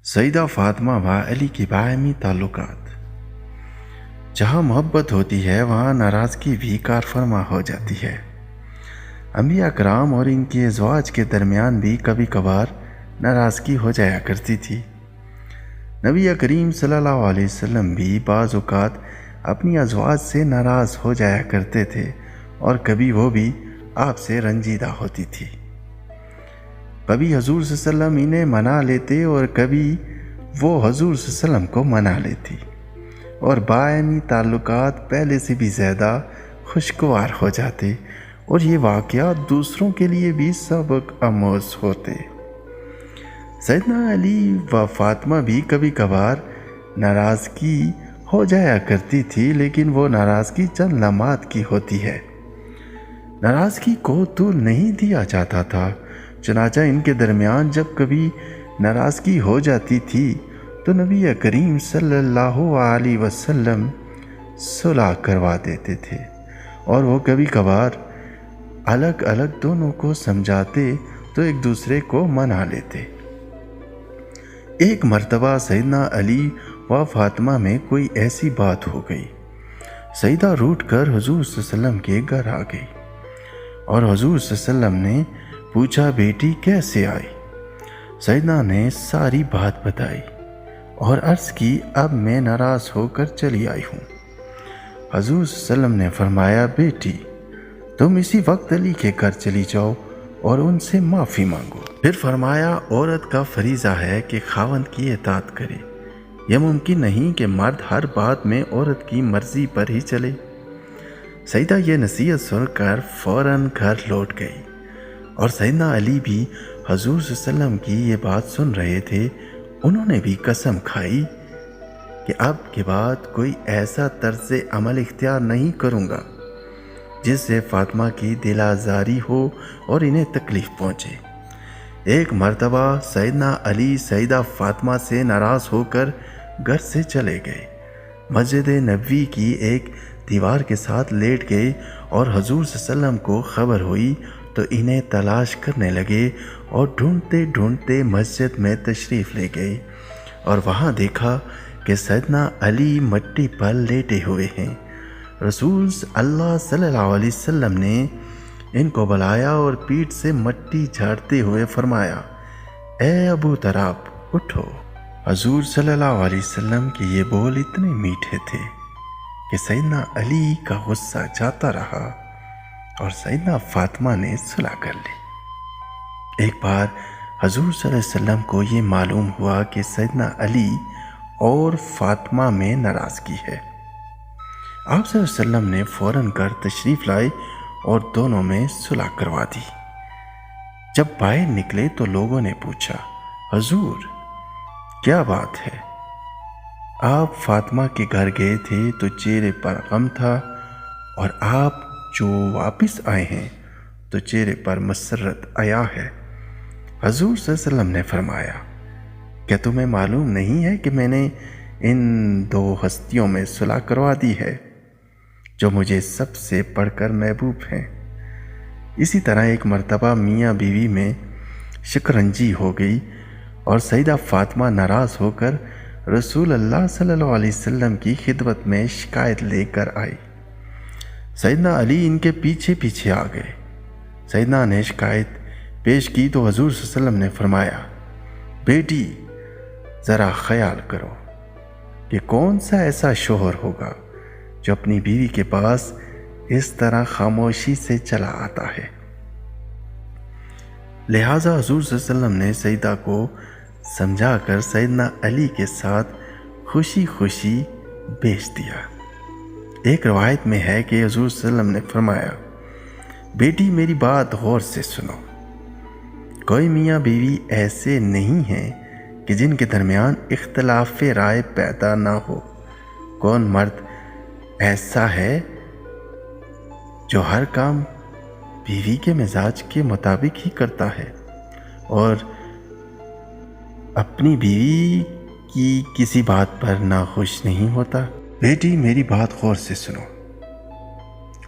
سیدہ فاطمہ و علی کے باہمی تعلقات۔ جہاں محبت ہوتی ہے وہاں ناراضگی بھی کار فرما ہو جاتی ہے۔ انبیاء کرام اور ان کے ازواج کے درمیان بھی کبھی کبھار ناراضگی ہو جایا کرتی تھی۔ نبی کریم صلی اللہ علیہ وسلم بھی بعض اوقات اپنی ازواج سے ناراض ہو جایا کرتے تھے اور کبھی وہ بھی آپ سے رنجیدہ ہوتی تھی۔ کبھی حضور صلی اللہ علیہ وسلم انہیں منا لیتے اور کبھی وہ حضور صلی اللہ علیہ وسلم کو منا لیتی، اور باہمی تعلقات پہلے سے بھی زیادہ خوشگوار ہو جاتے اور یہ واقعات دوسروں کے لیے بھی سبق آموز ہوتے۔ سیدنا علی و فاطمہ بھی کبھی کبھار ناراضگی ہو جایا کرتی تھی، لیکن وہ ناراضگی چند لمحات کی ہوتی ہے۔ ناراضگی کو طول نہیں دیا جاتا تھا، چنانچہ ان کے درمیان جب کبھی ناراضگی ہو جاتی تھی تو نبی کریم صلی اللہ علیہ وسلم صلح کروا دیتے تھے، اور وہ کبھی کبھار الگ الگ دونوں کو سمجھاتے تو ایک دوسرے کو منا لیتے۔ ایک مرتبہ سیدنا علی و فاطمہ میں کوئی ایسی بات ہو گئی، سیدہ روٹھ کر حضور صلی اللہ علیہ وسلم کے گھر آ گئی اور حضور صلی اللہ علیہ وسلم نے پوچھا، بیٹی کیسے آئی؟ سیدنا نے ساری بات بتائی اور عرض کی، اب میں ناراض ہو کر چلی آئی ہوں۔ حضور صلی اللہ علیہ وسلم نے فرمایا، بیٹی تم اسی وقت علی کے گھر چلی جاؤ اور ان سے معافی مانگو۔ پھر فرمایا، عورت کا فریضہ ہے کہ خاوند کی اطاعت کرے، یہ ممکن نہیں کہ مرد ہر بات میں عورت کی مرضی پر ہی چلے۔ سیدہ یہ نصیحت سن کر فوراً گھر لوٹ گئی، اور سیدنا علی بھی حضور صلی اللہ علیہ وسلم کی یہ بات سن رہے تھے۔ انہوں نے بھی قسم کھائی کہ اب کے بعد کوئی ایسا طرز عمل اختیار نہیں کروں گا جس سے فاطمہ کی دل آزاری ہو اور انہیں تکلیف پہنچے۔ ایک مرتبہ سیدنا علی سیدہ فاطمہ سے ناراض ہو کر گھر سے چلے گئے، مسجد نبوی کی ایک دیوار کے ساتھ لیٹ گئے، اور حضور صلی اللہ علیہ وسلم کو خبر ہوئی تو انہیں تلاش کرنے لگے اور ڈھونڈتے ڈھونڈتے مسجد میں تشریف لے گئے، اور وہاں دیکھا کہ سیدنا علی مٹی پر لیٹے ہوئے ہیں۔ رسول اللہ صلی اللہ علیہ وسلم نے ان کو بلایا اور پیٹھ سے مٹی جھاڑتے ہوئے فرمایا، اے ابو تراب اٹھو۔ حضور صلی اللہ علیہ وسلم کے یہ بول اتنے میٹھے تھے کہ سیدنا علی کا غصہ جاتا رہا اور سیدنا فاطمہ نے صلح کر لی۔ ایک بار حضور صلی اللہ علیہ وسلم کو یہ معلوم ہوا کہ سیدنا علی اور فاطمہ میں ناراضگی ہے۔ آپ صلی اللہ علیہ وسلم نے فوراً گھر تشریف لائے اور دونوں میں صلح کروا دی۔ جب باہر نکلے تو لوگوں نے پوچھا، حضور کیا بات ہے؟ آپ فاطمہ کے گھر گئے تھے تو چہرے پر غم تھا، اور آپ جو واپس آئے ہیں تو چہرے پر مسرت آیا ہے۔ حضور صلی اللہ علیہ وسلم نے فرمایا، کیا تمہیں معلوم نہیں ہے کہ میں نے ان دو ہستیوں میں صلح کروا دی ہے جو مجھے سب سے بڑھ کر محبوب ہیں؟ اسی طرح ایک مرتبہ میاں بیوی میں شکنجی ہو گئی اور سیدہ فاطمہ ناراض ہو کر رسول اللہ صلی اللہ علیہ وسلم کی خدمت میں شکایت لے کر آئی۔ سیدنا علی ان کے پیچھے پیچھے آ گئے۔ سیدنا نے شکایت پیش کی تو حضور صلی اللہ علیہ وسلم نے فرمایا، بیٹی ذرا خیال کرو کہ کون سا ایسا شوہر ہوگا جو اپنی بیوی کے پاس اس طرح خاموشی سے چلا آتا ہے۔ لہٰذا حضور صلی اللہ علیہ وسلم نے سیدہ کو سمجھا کر سیدنا علی کے ساتھ خوشی خوشی بھیج دیا۔ ایک روایت میں ہے کہ حضور صلی اللہ علیہ وسلم نے فرمایا، بیٹی میری بات غور سے سنو، کوئی میاں بیوی ایسے نہیں ہیں کہ جن کے درمیان اختلاف رائے پیدا نہ ہو۔ کون مرد ایسا ہے جو ہر کام بیوی کے مزاج کے مطابق ہی کرتا ہے اور اپنی بیوی کی کسی بات پر ناخوش نہیں ہوتا؟ بیٹی میری بات غور سے سنو،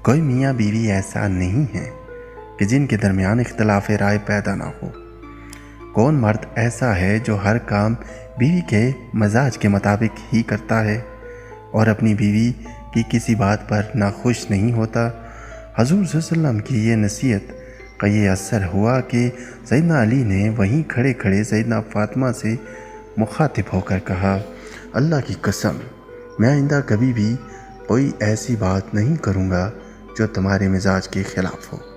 کوئی میاں بیوی ایسا نہیں ہے کہ جن کے درمیان اختلاف رائے پیدا نہ ہو۔ کون مرد ایسا ہے جو ہر کام بیوی کے مزاج کے مطابق ہی کرتا ہے اور اپنی بیوی کی کسی بات پر ناخوش نہیں ہوتا۔ حضور صلی اللہ علیہ وسلم کی یہ نصیحت کا یہ اثر ہوا کہ سیدنا علی نے وہیں کھڑے کھڑے سیدنا فاطمہ سے مخاطب ہو کر کہا، اللہ کی قسم میں آئندہ کبھی بھی کوئی ایسی بات نہیں کروں گا جو تمہارے مزاج کے خلاف ہو۔